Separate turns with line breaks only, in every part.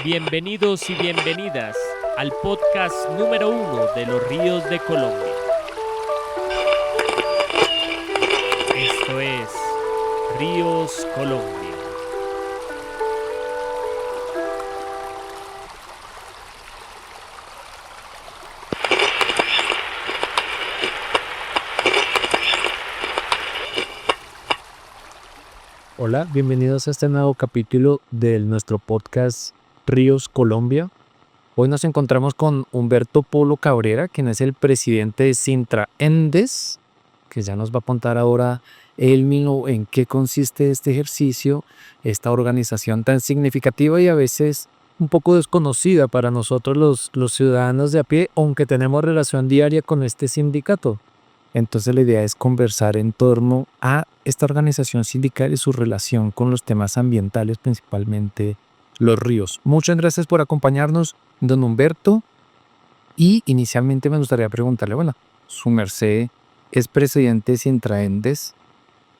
Bienvenidos y bienvenidas al podcast número 1 de los ríos de Colombia. Esto es Ríos Colombia.
Hola, bienvenidos a este nuevo capítulo de nuestro podcast Ríos Colombia. Hoy nos encontramos con Humberto Polo Cabrera, quien es el presidente de Sintraendes, que ya nos va a contar ahora él mismo en qué consiste este ejercicio, esta organización tan significativa y a veces un poco desconocida para nosotros los ciudadanos de a pie, aunque tenemos relación diaria con este sindicato. Entonces la idea es conversar en torno a esta organización sindical y su relación con los temas ambientales, principalmente los ríos. Muchas gracias por acompañarnos, don Humberto. Y inicialmente me gustaría preguntarle, bueno, su merced es presidente de Sintraendes.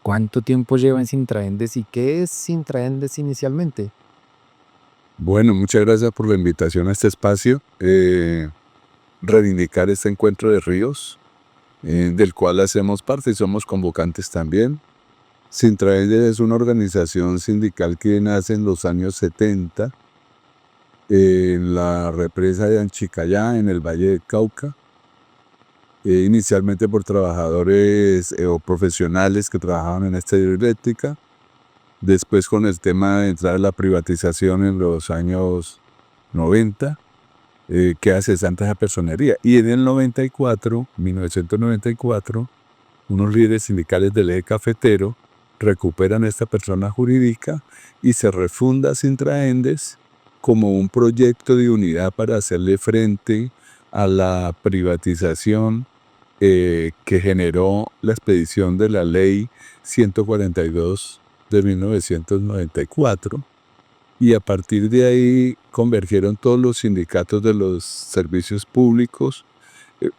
¿Cuánto tiempo lleva en Sintraendes y qué es Sintraendes inicialmente?
Bueno, muchas gracias por la invitación a este espacio. Reivindicar este encuentro de ríos, del cual hacemos parte y somos convocantes también. Sintraendes es una organización sindical que nace en los años 70 en la represa de Anchicayá, en el Valle del Cauca, inicialmente por trabajadores o profesionales que trabajaban en esta hidroeléctrica. Después, con el tema de entrar a la privatización en los años 90, queda cesante esa personería. Y en el 1994, unos líderes sindicales del eje cafetero recuperan esta persona jurídica y se refunda Sintraendes como un proyecto de unidad para hacerle frente a la privatización que generó la expedición de la ley 142 de 1994. Y a partir de ahí convergieron todos los sindicatos de los servicios públicos,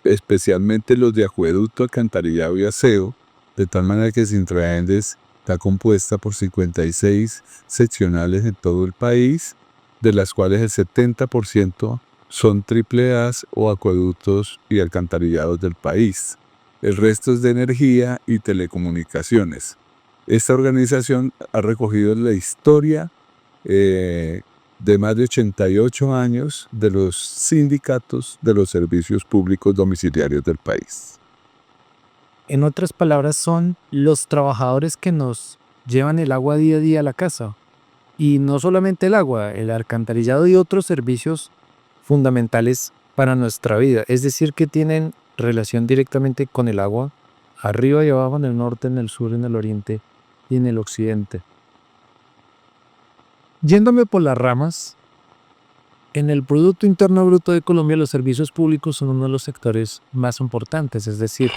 especialmente los de acueducto, alcantarillado y aseo, de tal manera que Sintraendes está compuesta por 56 seccionales en todo el país, de las cuales el 70% son AAAs o acueductos y alcantarillados del país. El resto es de energía y telecomunicaciones. Esta organización ha recogido la historia de más de 88 años de los sindicatos de los servicios públicos domiciliarios del país.
En otras palabras, son los trabajadores que nos llevan el agua día a día a la casa. Y no solamente el agua, el alcantarillado y otros servicios fundamentales para nuestra vida. Es decir, que tienen relación directamente con el agua, arriba y abajo, en el norte, en el sur, en el oriente y en el occidente. Yéndome por las ramas, en el Producto Interno Bruto de Colombia los servicios públicos son uno de los sectores más importantes, es decir,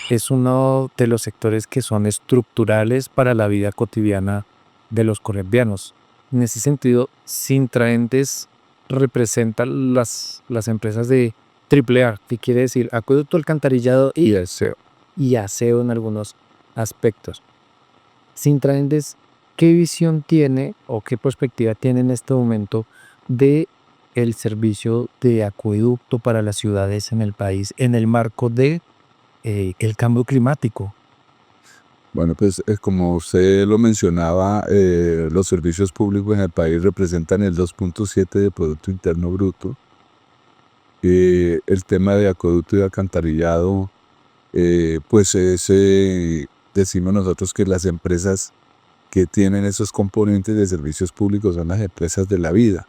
es uno de los sectores que son estructurales para la vida cotidiana de los colombianos. En ese sentido, Sintraendes representa las empresas de AAA, que quiere decir acueducto, alcantarillado y aseo en algunos aspectos. Sintraendes, ¿qué visión tiene o qué perspectiva tiene en este momento de el servicio de acueducto para las ciudades en el país en el marco de el cambio climático?
Bueno, pues como usted lo mencionaba, los servicios públicos en el país representan el 2.7 del Producto Interno Bruto. El tema de acueducto y alcantarillado, pues decimos nosotros que las empresas que tienen esos componentes de servicios públicos son las empresas de la vida,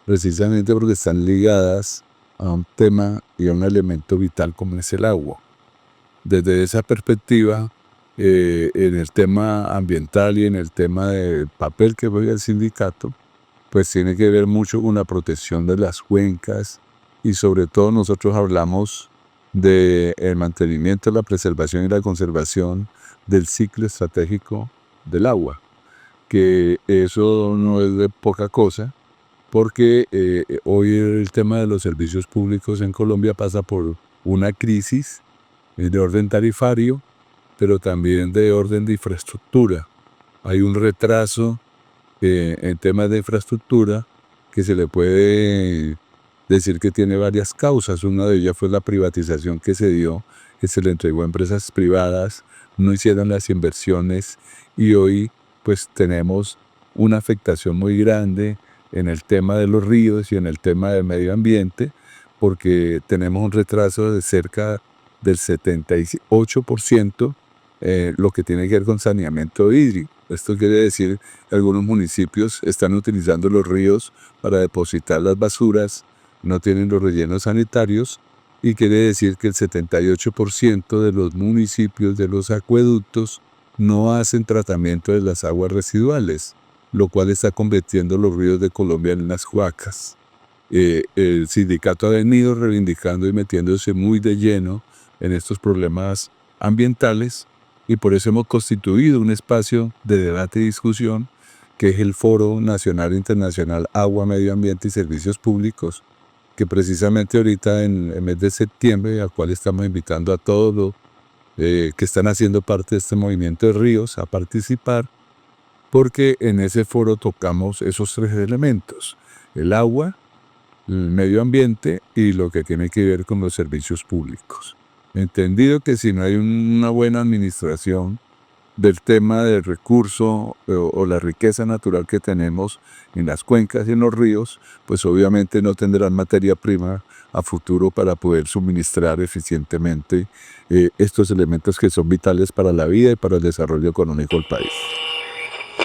precisamente porque están ligadas a un tema y a un elemento vital como es el agua. Desde esa perspectiva, en el tema ambiental y en el tema del papel que juega el sindicato, pues tiene que ver mucho con la protección de las cuencas y sobre todo nosotros hablamos del mantenimiento, la preservación y la conservación del ciclo estratégico del agua, que eso no es de poca cosa, porque hoy el tema de los servicios públicos en Colombia pasa por una crisis de orden tarifario, pero también de orden de infraestructura. Hay un retraso en temas de infraestructura que se le puede decir que tiene varias causas. Una de ellas fue la privatización que se dio, que se le entregó a empresas privadas, no hicieron las inversiones y hoy pues tenemos una afectación muy grande en el tema de los ríos y en el tema del medio ambiente, porque tenemos un retraso de cerca del 78%, lo que tiene que ver con saneamiento hídrico. Esto quiere decir que algunos municipios están utilizando los ríos para depositar las basuras, no tienen los rellenos sanitarios, y quiere decir que el 78% de los municipios de los acueductos no hacen tratamiento de las aguas residuales, lo cual está convirtiendo los ríos de Colombia en unas huacas. El sindicato ha venido reivindicando y metiéndose muy de lleno en estos problemas ambientales, y por eso hemos constituido un espacio de debate y discusión que es el Foro Nacional e Internacional Agua, Medio Ambiente y Servicios Públicos, que precisamente ahorita en el mes de septiembre, al cual estamos invitando a todos los que están haciendo parte de este movimiento de ríos a participar, porque en ese foro tocamos esos tres elementos: el agua, el medio ambiente y lo que tiene que ver con los servicios públicos. Entendido que si no hay una buena administración del tema del recurso o la riqueza natural que tenemos en las cuencas y en los ríos, pues obviamente no tendrán materia prima a futuro para poder suministrar eficientemente estos elementos que son vitales para la vida y para el desarrollo económico del país.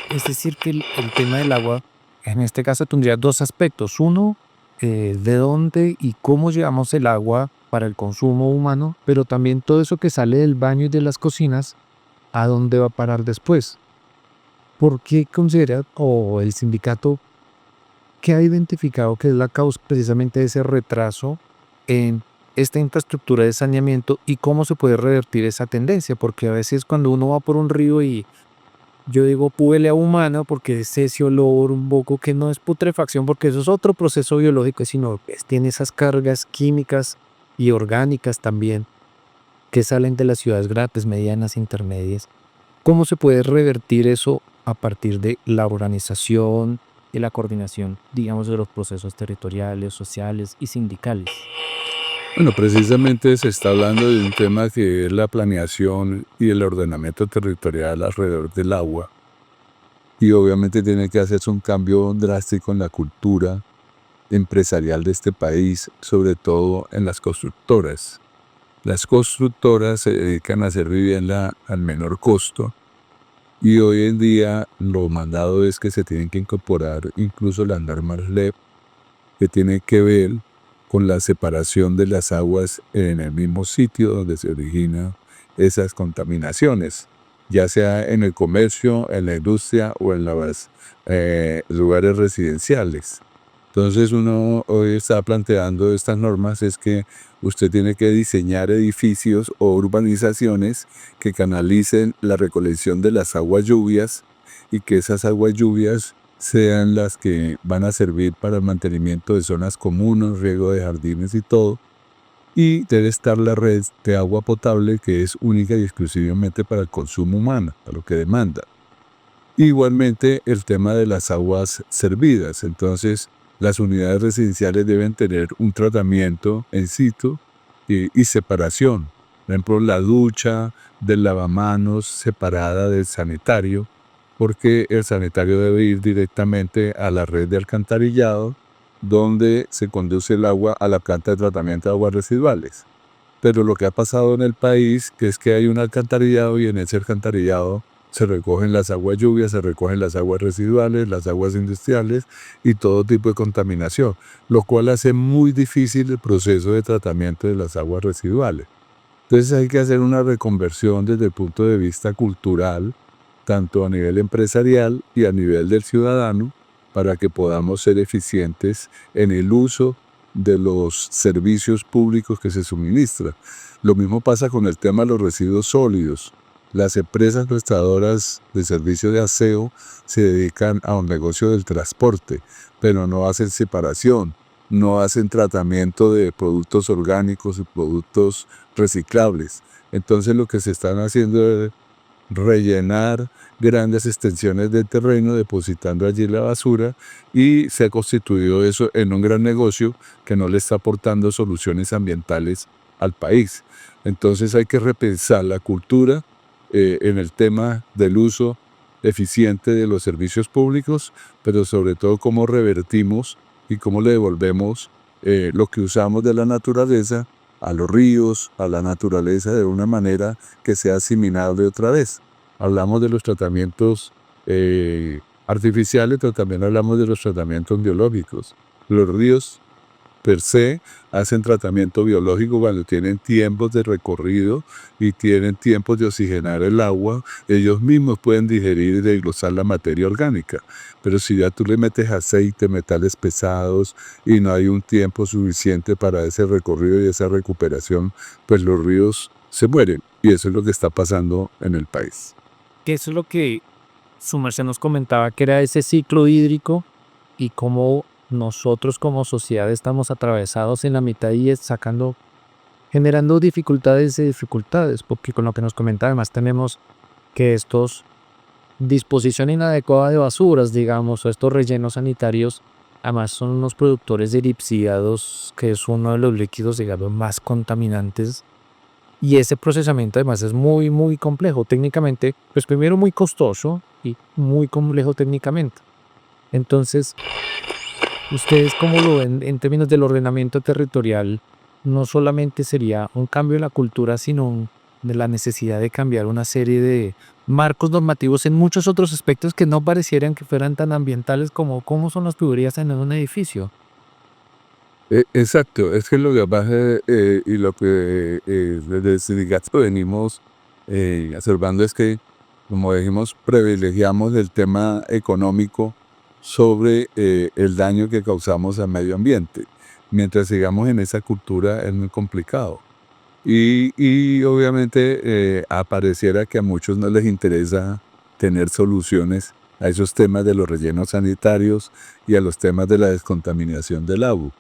Es decir, que el tema del agua, en este caso, tendría dos aspectos. Uno, de dónde y cómo llevamos el agua para el consumo humano, pero también todo eso que sale del baño y de las cocinas, ¿a dónde va a parar después? ¿Por qué considera o el sindicato que ha identificado que es la causa precisamente de ese retraso en esta infraestructura de saneamiento y cómo se puede revertir esa tendencia? Porque a veces cuando uno va por un río y yo digo huele a humano porque es ese olor un poco que no es putrefacción, porque eso es otro proceso biológico, sino que tiene esas cargas químicas y orgánicas también que salen de las ciudades grandes, medianas, intermedias. ¿Cómo se puede revertir eso a partir de la organización y la coordinación, digamos, de los procesos territoriales, sociales y sindicales?
Bueno, precisamente se está hablando de un tema que es la planeación y el ordenamiento territorial alrededor del agua. Y obviamente tiene que hacerse un cambio drástico en la cultura empresarial de este país, sobre todo en las constructoras. Las constructoras se dedican a hacer vivienda al menor costo, y hoy en día lo mandado es que se tienen que incorporar incluso las normas LEP, que tienen que ver con la separación de las aguas en el mismo sitio donde se originan esas contaminaciones, ya sea en el comercio, en la industria o en los lugares residenciales. Entonces uno hoy está planteando estas normas, es que usted tiene que diseñar edificios o urbanizaciones que canalicen la recolección de las aguas lluvias, y que esas aguas lluvias sean las que van a servir para el mantenimiento de zonas comunes, riego de jardines y todo. Y debe estar la red de agua potable, que es única y exclusivamente para el consumo humano, para lo que demanda. Igualmente el tema de las aguas servidas. Entonces las unidades residenciales deben tener un tratamiento en situ y separación. Por ejemplo, la ducha del lavamanos separada del sanitario, porque el sanitario debe ir directamente a la red de alcantarillado, donde se conduce el agua a la planta de tratamiento de aguas residuales. Pero lo que ha pasado en el país, que es que hay un alcantarillado, y en ese alcantarillado se recogen las aguas lluvias, se recogen las aguas residuales, las aguas industriales y todo tipo de contaminación, lo cual hace muy difícil el proceso de tratamiento de las aguas residuales. Entonces hay que hacer una reconversión desde el punto de vista cultural, tanto a nivel empresarial y a nivel del ciudadano, para que podamos ser eficientes en el uso de los servicios públicos que se suministran. Lo mismo pasa con el tema de los residuos sólidos. Las empresas prestadoras de servicios de aseo se dedican a un negocio del transporte, pero no hacen separación, no hacen tratamiento de productos orgánicos y productos reciclables. Entonces lo que se están haciendo rellenar grandes extensiones de terreno depositando allí la basura y se ha constituido eso en un gran negocio que no le está aportando soluciones ambientales al país. Entonces hay que repensar la cultura en el tema del uso eficiente de los servicios públicos, pero sobre todo cómo revertimos y cómo le devolvemos lo que usamos de la naturaleza a los ríos, a la naturaleza de una manera que sea asimilable otra vez. Hablamos de los tratamientos artificiales, pero también hablamos de los tratamientos biológicos. Los ríos per se hacen tratamiento biológico cuando tienen tiempos de recorrido y tienen tiempos de oxigenar el agua. Ellos mismos pueden digerir y desglosar la materia orgánica. Pero si ya tú le metes aceite, metales pesados y no hay un tiempo suficiente para ese recorrido y esa recuperación, pues los ríos se mueren. Y eso es lo que está pasando en el país.
Que eso es lo que su merced nos comentaba, que era ese ciclo hídrico y cómo nosotros como sociedad estamos atravesados en la mitad y generando dificultades y dificultades, porque con lo que nos comentaba además tenemos que estos disposición inadecuada de basuras, digamos, o estos rellenos sanitarios, además son unos productores de elipsiados, que es uno de los líquidos, digamos, más contaminantes. Y ese procesamiento además es muy, muy complejo técnicamente, pues primero muy costoso y muy complejo técnicamente. Entonces, ¿ustedes cómo lo ven en términos del ordenamiento territorial? No solamente sería un cambio en la cultura, sino de la necesidad de cambiar una serie de marcos normativos en muchos otros aspectos que no parecieran que fueran tan ambientales como cómo son las tuberías en un edificio.
Exacto, es que lo que pasa y lo que desde el sindicato venimos observando es que, como dijimos, privilegiamos el tema económico sobre el daño que causamos al medio ambiente. Mientras sigamos en esa cultura es muy complicado. Y obviamente apareciera que a muchos no les interesa tener soluciones a esos temas de los rellenos sanitarios y a los temas de la descontaminación del agua.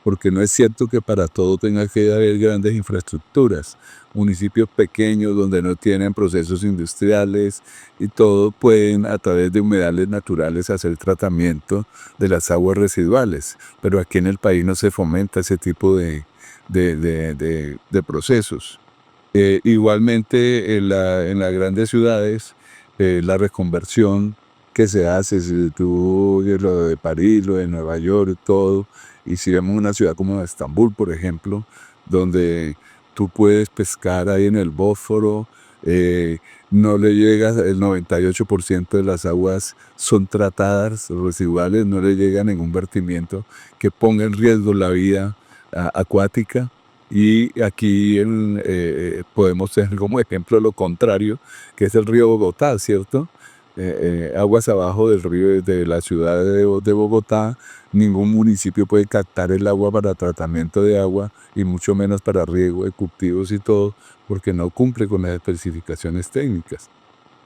Porque no es cierto que para todo tenga que haber grandes infraestructuras. Municipios pequeños donde no tienen procesos industriales y todo pueden a través de humedales naturales hacer tratamiento de las aguas residuales. Pero aquí en el país no se fomenta ese tipo de procesos. Igualmente en las grandes ciudades, la reconversión que se hace, si tú oyes lo de París, lo de Nueva York, todo, y si vemos una ciudad como Estambul, por ejemplo, donde tú puedes pescar ahí en el Bósforo, no le llegas, el 98% de las aguas son tratadas, residuales, no le llega ningún vertimiento que ponga en riesgo la vida acuática. Y aquí podemos tener como ejemplo lo contrario, que es el río Bogotá, ¿cierto? Aguas abajo del río de la ciudad de Bogotá, ningún municipio puede captar el agua para tratamiento de agua y mucho menos para riego de cultivos y todo, porque no cumple con las especificaciones técnicas.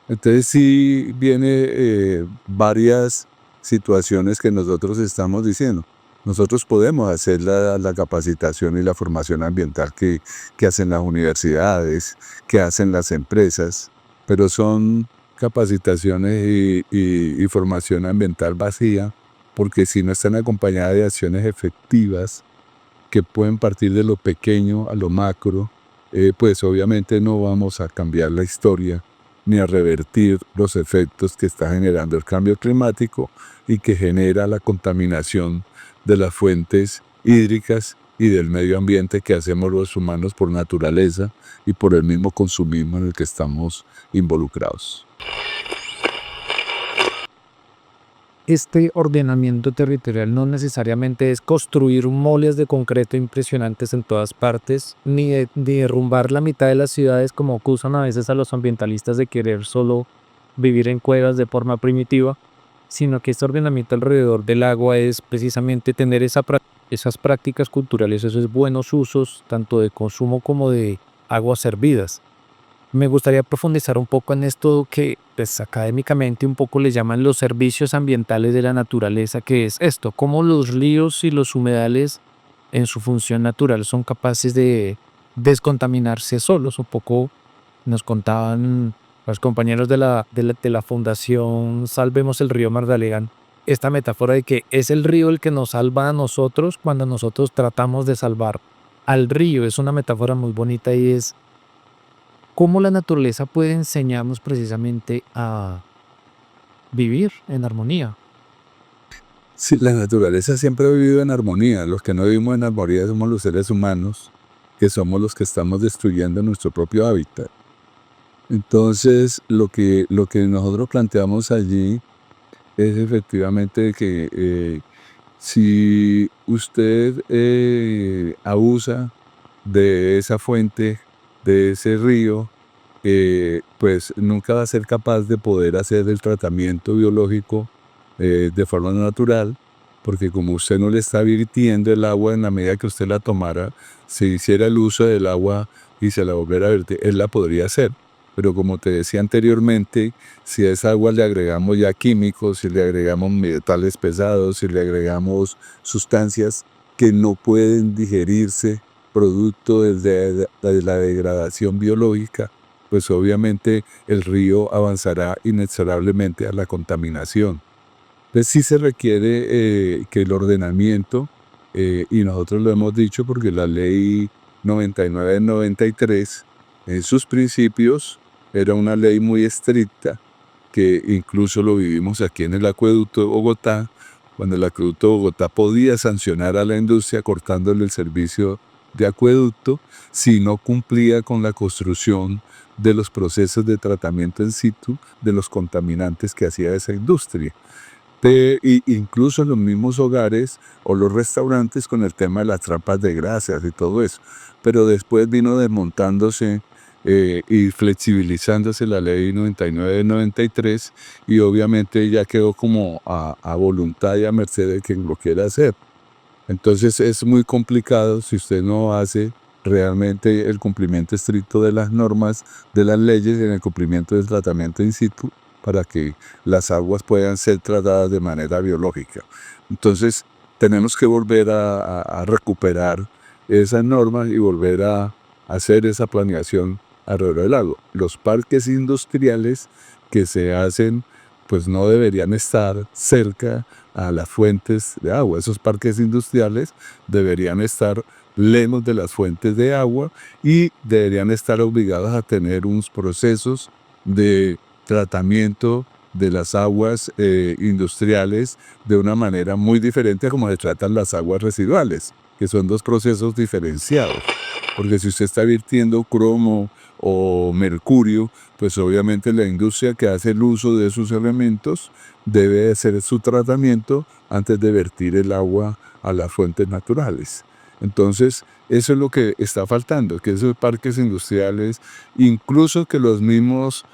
Entonces sí viene varias situaciones que nosotros estamos diciendo. Nosotros podemos hacer la capacitación y la formación ambiental que hacen las universidades, que hacen las empresas, pero son capacitaciones y formación ambiental vacía, porque si no están acompañadas de acciones efectivas que pueden partir de lo pequeño a lo macro, pues obviamente no vamos a cambiar la historia ni a revertir los efectos que está generando el cambio climático y que genera la contaminación de las fuentes hídricas y del medio ambiente que hacemos los humanos por naturaleza y por el mismo consumismo en el que estamos involucrados.
Este ordenamiento territorial no necesariamente es construir moles de concreto impresionantes en todas partes, ni derrumbar la mitad de las ciudades como acusan a veces a los ambientalistas de querer solo vivir en cuevas de forma primitiva, sino que este ordenamiento alrededor del agua es precisamente tener esas prácticas culturales, esos buenos usos, tanto de consumo como de aguas servidas. Me gustaría profundizar un poco en esto que pues, académicamente un poco le llaman los servicios ambientales de la naturaleza, que es esto, cómo los ríos y los humedales en su función natural son capaces de descontaminarse solos. Un poco nos contaban Los compañeros de la Fundación Salvemos el Río Magdalena, esta metáfora de que es el río el que nos salva a nosotros cuando nosotros tratamos de salvar al río, es una metáfora muy bonita y es cómo la naturaleza puede enseñarnos precisamente a vivir en armonía.
Sí, la naturaleza siempre ha vivido en armonía. Los que no vivimos en armonía somos los seres humanos, que somos los que estamos destruyendo nuestro propio hábitat. Entonces, lo que nosotros planteamos allí es efectivamente que si usted abusa de esa fuente, de ese río, pues nunca va a ser capaz de poder hacer el tratamiento biológico de forma natural, porque como usted no le está virtiendo el agua en la medida que usted la tomara, si hiciera el uso del agua y se la volviera a verter, él la podría hacer. Pero como te decía anteriormente, si a esa agua le agregamos ya químicos, si le agregamos metales pesados, si le agregamos sustancias que no pueden digerirse producto de la degradación biológica, pues obviamente el río avanzará inexorablemente a la contaminación. Entonces sí se requiere que el ordenamiento, y nosotros lo hemos dicho porque la ley 99 del 93, en sus principios, era una ley muy estricta, que incluso lo vivimos aquí en el acueducto de Bogotá, cuando el acueducto de Bogotá podía sancionar a la industria cortándole el servicio de acueducto si no cumplía con la construcción de los procesos de tratamiento in situ de los contaminantes que hacía esa industria. Incluso en los mismos hogares o los restaurantes con el tema de las trampas de grasas y todo eso. Pero después vino desmontándose y flexibilizándose la ley 99 del 93 y obviamente ya quedó como a voluntad y a merced de quien lo quiera hacer. Entonces es muy complicado si usted no hace realmente el cumplimiento estricto de las normas, de las leyes en el cumplimiento del tratamiento in situ para que las aguas puedan ser tratadas de manera biológica. Entonces tenemos que volver a recuperar esas normas y volver a hacer esa planeación alrededor del lago. Los parques industriales que se hacen pues no deberían estar cerca a las fuentes de agua. Esos parques industriales deberían estar lejos de las fuentes de agua y deberían estar obligados a tener unos procesos de tratamiento de las aguas industriales de una manera muy diferente a como se tratan las aguas residuales, que son dos procesos diferenciados. Porque si usted está virtiendo cromo o mercurio, pues obviamente la industria que hace el uso de esos elementos debe hacer su tratamiento antes de vertir el agua a las fuentes naturales. Entonces, eso es lo que está faltando, que esos parques industriales, incluso que los mismos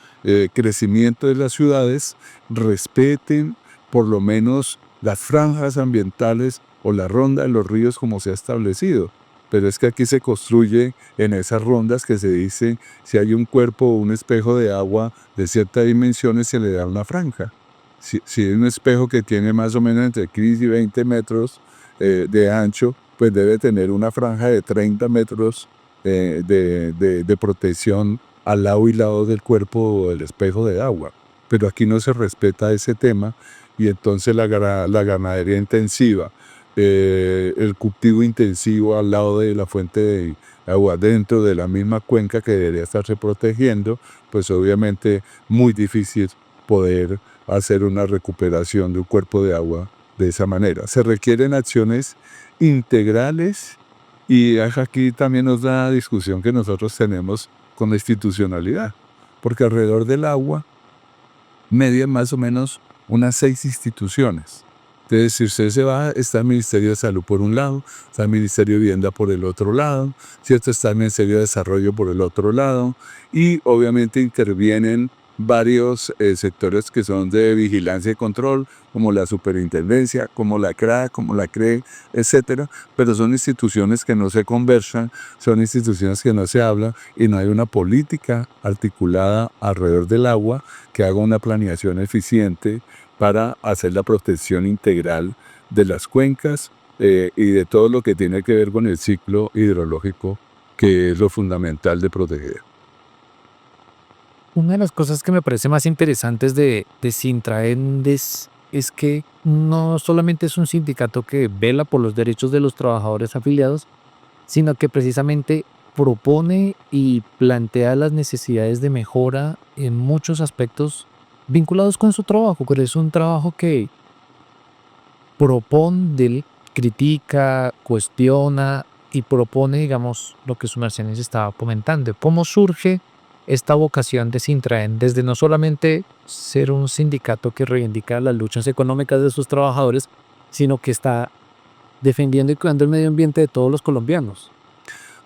crecimientos de las ciudades, respeten por lo menos las franjas ambientales o la ronda de los ríos como se ha establecido. Pero es que aquí se construye en esas rondas que se dice, si hay un cuerpo o un espejo de agua de ciertas dimensiones, se le da una franja. Si hay un espejo que tiene más o menos entre 15 y 20 metros de ancho, pues debe tener una franja de 30 metros de protección al lado y lado del cuerpo del espejo de agua. Pero aquí no se respeta ese tema y entonces la ganadería intensiva, el cultivo intensivo al lado de la fuente de agua, dentro de la misma cuenca que debería estarse protegiendo, pues obviamente muy difícil poder hacer una recuperación de un cuerpo de agua de esa manera. Se requieren acciones integrales y aquí también nos da la discusión que nosotros tenemos con la institucionalidad, porque alrededor del agua median más o menos unas 6 instituciones. Entonces, si usted se va, está el Ministerio de Salud por un lado, está el Ministerio de Vivienda por el otro lado, ¿cierto? Está el Ministerio de Desarrollo por el otro lado, y obviamente intervienen varios sectores que son de vigilancia y control, como la superintendencia, como la CRA, como la CRE, etcétera, pero son instituciones que no se conversan, son instituciones que no se hablan y no hay una política articulada alrededor del agua que haga una planeación eficiente para hacer la protección integral de las cuencas y de todo lo que tiene que ver con el ciclo hidrológico, que es lo fundamental de proteger.
Una de las cosas que me parece más interesantes de Sintraendes es que no solamente es un sindicato que vela por los derechos de los trabajadores afiliados, sino que precisamente propone y plantea las necesidades de mejora en muchos aspectos vinculados con su trabajo, pero es un trabajo que propone, critica, cuestiona y propone, digamos, lo que su merced estaba comentando. ¿Cómo surge esta vocación de Sintraen desde no solamente ser un sindicato que reivindica las luchas económicas de sus trabajadores, sino que está defendiendo y cuidando el medio ambiente de todos los colombianos?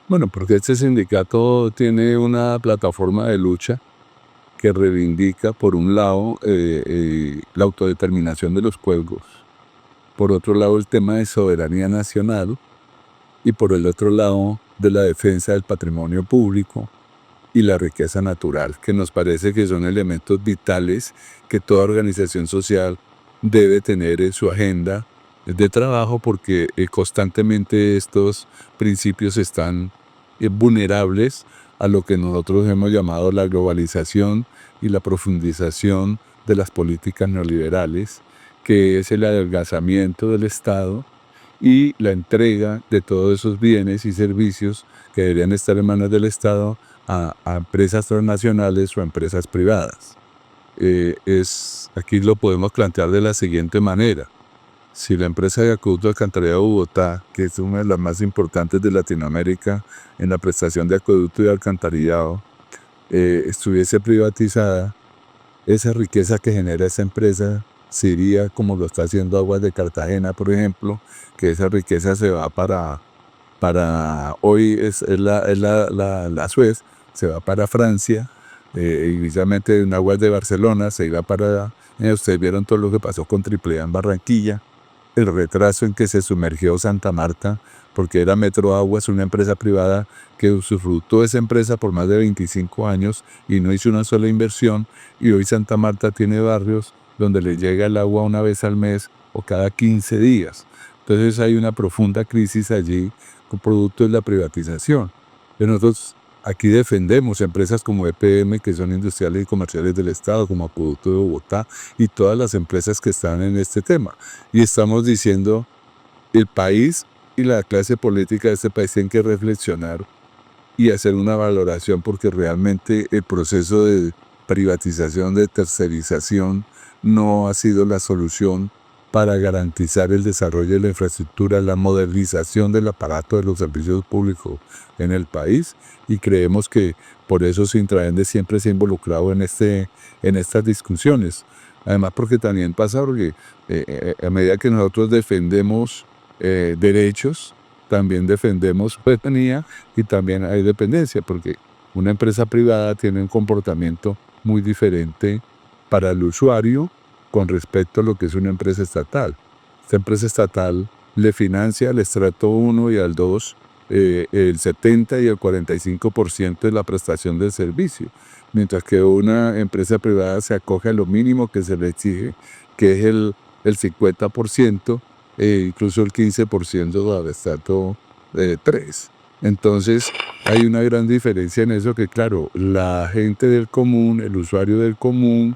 Bueno, porque este sindicato tiene una plataforma de lucha que reivindica, por un lado, la autodeterminación de los pueblos, por otro lado, el tema de soberanía nacional, y por el otro lado, de la defensa del patrimonio público y la riqueza natural, que nos parece que son elementos vitales que toda organización social debe tener en su agenda de trabajo, porque constantemente estos principios están vulnerables a lo que nosotros hemos llamado la globalización y la profundización de las políticas neoliberales, que es el adelgazamiento del Estado y la entrega de todos esos bienes y servicios que deberían estar en manos del Estado a empresas transnacionales o a empresas privadas. Aquí lo podemos plantear de la siguiente manera. Si la empresa de acueducto de alcantarillado de Bogotá, que es una de las más importantes de Latinoamérica en la prestación de acueducto y alcantarillado, estuviese privatizada, esa riqueza que genera esa empresa se iría, como lo está haciendo Aguas de Cartagena, por ejemplo, que esa riqueza se va hoy es la Suez, se va para Francia, y precisamente en Aguas de Barcelona se iba para, ustedes vieron todo lo que pasó con AAA en Barranquilla, el retraso en que se sumergió Santa Marta, porque era Metroaguas, una empresa privada que usufructó esa empresa por más de 25 años y no hizo una sola inversión, y hoy Santa Marta tiene barrios donde le llega el agua una vez al mes o cada 15 días. Entonces hay una profunda crisis allí, con producto de la privatización. Pero nosotros aquí defendemos empresas como EPM, que son industriales y comerciales del Estado, como Acueducto de Bogotá, y todas las empresas que están en este tema. Y estamos diciendo, el país y la clase política de este país tienen que reflexionar y hacer una valoración, porque realmente el proceso de privatización, de tercerización, no ha sido la solución para garantizar el desarrollo de la infraestructura, la modernización del aparato de los servicios públicos en el país, y creemos que por eso Sintraende siempre se ha involucrado en estas discusiones. Además, porque también pasa, porque a medida que nosotros defendemos derechos, también defendemos soberanía y también hay dependencia, porque una empresa privada tiene un comportamiento muy diferente para el usuario con respecto a lo que es una empresa estatal. Esta empresa estatal le financia al estrato 1 y al 2 el 70 y el 45% de la prestación del servicio, mientras que una empresa privada se acoge a lo mínimo que se le exige, que es el 50%, incluso el 15% del estrato 3. Entonces hay una gran diferencia en eso, que claro, la gente del común, el usuario del común,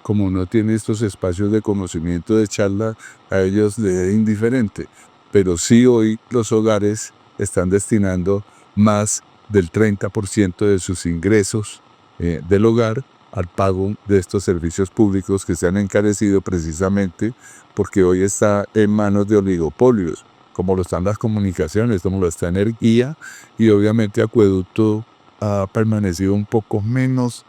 como no tiene estos espacios de conocimiento, de charla, a ellos les es indiferente. Pero sí, hoy los hogares están destinando más del 30% de sus ingresos del hogar al pago de estos servicios públicos, que se han encarecido precisamente porque hoy está en manos de oligopolios, como lo están las comunicaciones, como lo está energía, y obviamente Acueducto ha permanecido un poco menos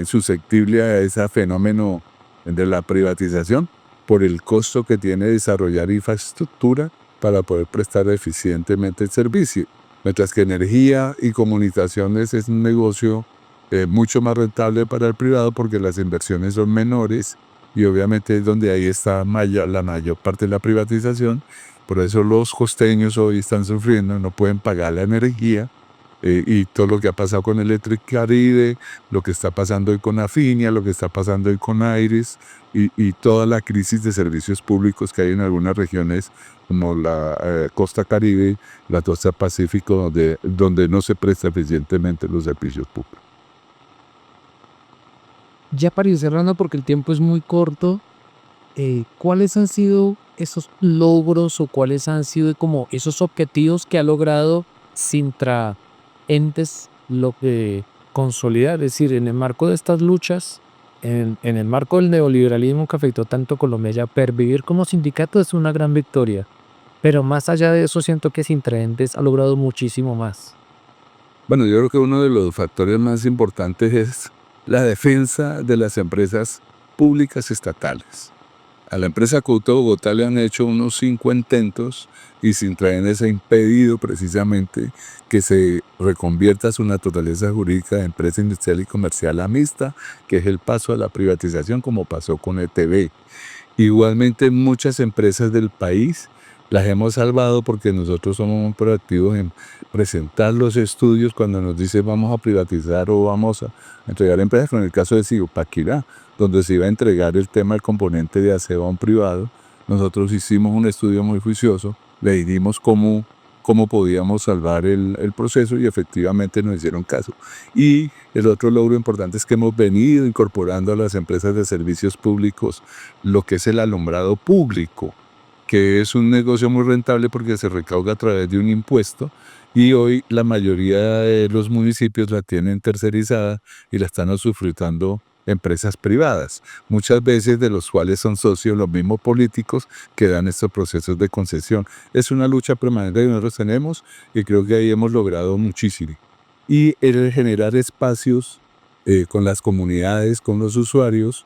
susceptible a ese fenómeno de la privatización, por el costo que tiene desarrollar infraestructura para poder prestar eficientemente el servicio. Mientras que energía y comunicaciones es un negocio mucho más rentable para el privado, porque las inversiones son menores y obviamente es donde ahí está la mayor parte de la privatización. Por eso los costeños hoy están sufriendo, no pueden pagar la energía, y todo lo que ha pasado con Electric Caribe, lo que está pasando hoy con Afinia, lo que está pasando hoy con Aires, y toda la crisis de servicios públicos que hay en algunas regiones como la costa Caribe, la costa Pacífico, donde no se presta eficientemente los servicios públicos.
Ya para ir cerrando, porque el tiempo es muy corto, ¿cuáles han sido esos logros o cuáles han sido como esos objetivos que ha logrado Sintra Entes lo que consolidar? Es decir, en el marco de estas luchas, en el marco del neoliberalismo que afectó tanto a Colombia, ya pervivir como sindicato es una gran victoria. Pero más allá de eso, siento que Sintra Entes ha logrado muchísimo más.
Bueno, yo creo que uno de los factores más importantes es la defensa de las empresas públicas estatales. A la empresa Cauto Bogotá le han hecho unos 5 intentos y Sintraenes ha impedido precisamente que se reconvierta su naturaleza jurídica de empresa industrial y comercial a mixta, que es el paso a la privatización como pasó con ETB. Igualmente muchas empresas del país las hemos salvado porque nosotros somos muy proactivos en presentar los estudios cuando nos dicen vamos a privatizar o vamos a entregar empresas, con el caso de Zipaquirá, donde se iba a entregar el tema del componente de aseo a un privado. Nosotros hicimos un estudio muy juicioso, le dimos cómo podíamos salvar el proceso y efectivamente nos hicieron caso. Y el otro logro importante es que hemos venido incorporando a las empresas de servicios públicos lo que es el alumbrado público, que es un negocio muy rentable porque se recauda a través de un impuesto y hoy la mayoría de los municipios la tienen tercerizada y la están usufructando empresas privadas, muchas veces de los cuales son socios los mismos políticos que dan estos procesos de concesión. Es una lucha permanente que nosotros tenemos y creo que ahí hemos logrado muchísimo. Y el generar espacios con las comunidades, con los usuarios,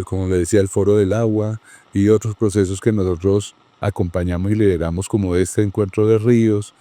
como le decía, el Foro del Agua y otros procesos que nosotros acompañamos y lideramos, como este encuentro de ríos,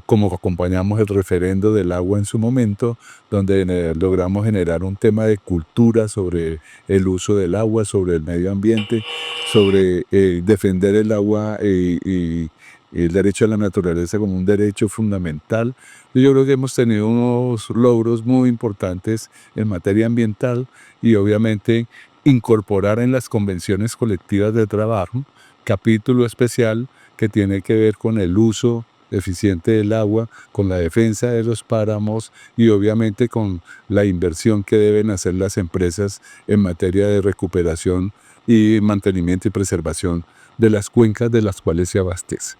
como acompañamos el referendo del agua en su momento, donde logramos generar un tema de cultura sobre el uso del agua, sobre el medio ambiente, sobre defender el agua y el derecho a la naturaleza como un derecho fundamental. Yo creo que hemos tenido unos logros muy importantes en materia ambiental y obviamente incorporar en las convenciones colectivas de trabajo capítulo especial que tiene que ver con el uso eficiente del agua, con la defensa de los páramos y obviamente con la inversión que deben hacer las empresas en materia de recuperación y mantenimiento y preservación de las cuencas de las cuales se abastece.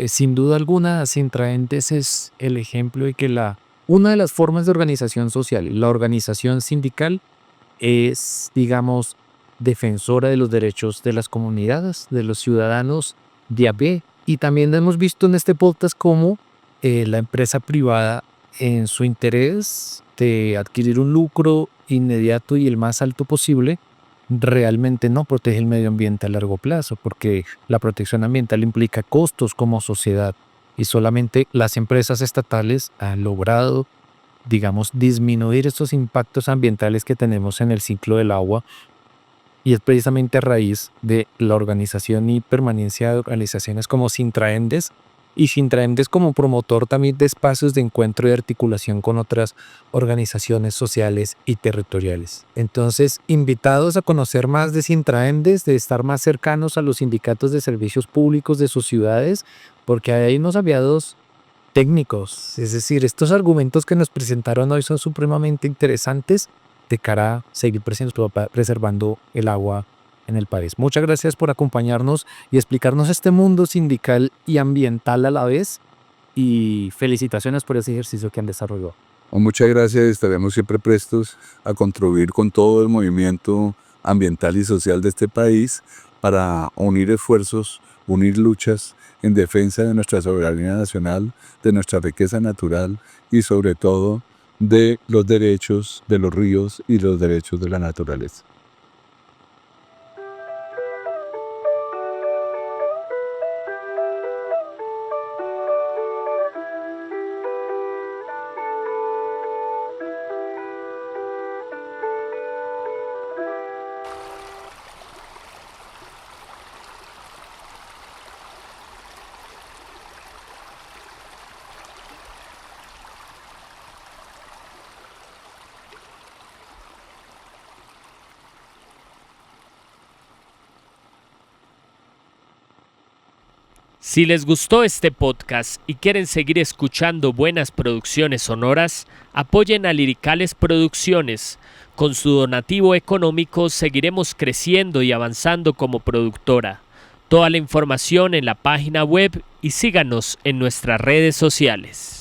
Sin duda alguna, Sintraentes es el ejemplo de que una de las formas de organización social, la organización sindical, es, digamos, defensora de los derechos de las comunidades, de los ciudadanos de a pie. Y también hemos visto en este podcast cómo la empresa privada, en su interés de adquirir un lucro inmediato y el más alto posible, realmente no protege el medio ambiente a largo plazo, porque la protección ambiental implica costos como sociedad y solamente las empresas estatales han logrado, digamos, disminuir estos impactos ambientales que tenemos en el ciclo del agua, y es precisamente a raíz de la organización y permanencia de organizaciones como Sintraendes, y Sintraendes como promotor también de espacios de encuentro y articulación con otras organizaciones sociales y territoriales. Entonces, invitados a conocer más de Sintraendes, de estar más cercanos a los sindicatos de servicios públicos de sus ciudades, porque hay unos aliados técnicos, es decir, estos argumentos que nos presentaron hoy son supremamente interesantes de cara a seguir preservando el agua en el país. Muchas gracias por acompañarnos y explicarnos este mundo sindical y ambiental a la vez, y felicitaciones por ese ejercicio que han desarrollado.
Muchas gracias, estaremos siempre prestos a contribuir con todo el movimiento ambiental y social de este país para unir esfuerzos, unir luchas en defensa de nuestra soberanía nacional, de nuestra riqueza natural y sobre todo de los derechos de los ríos y los derechos de la naturaleza.
Si les gustó este podcast y quieren seguir escuchando buenas producciones sonoras, apoyen a Liricales Producciones. Con su donativo económico seguiremos creciendo y avanzando como productora. Toda la información en la página web y síganos en nuestras redes sociales.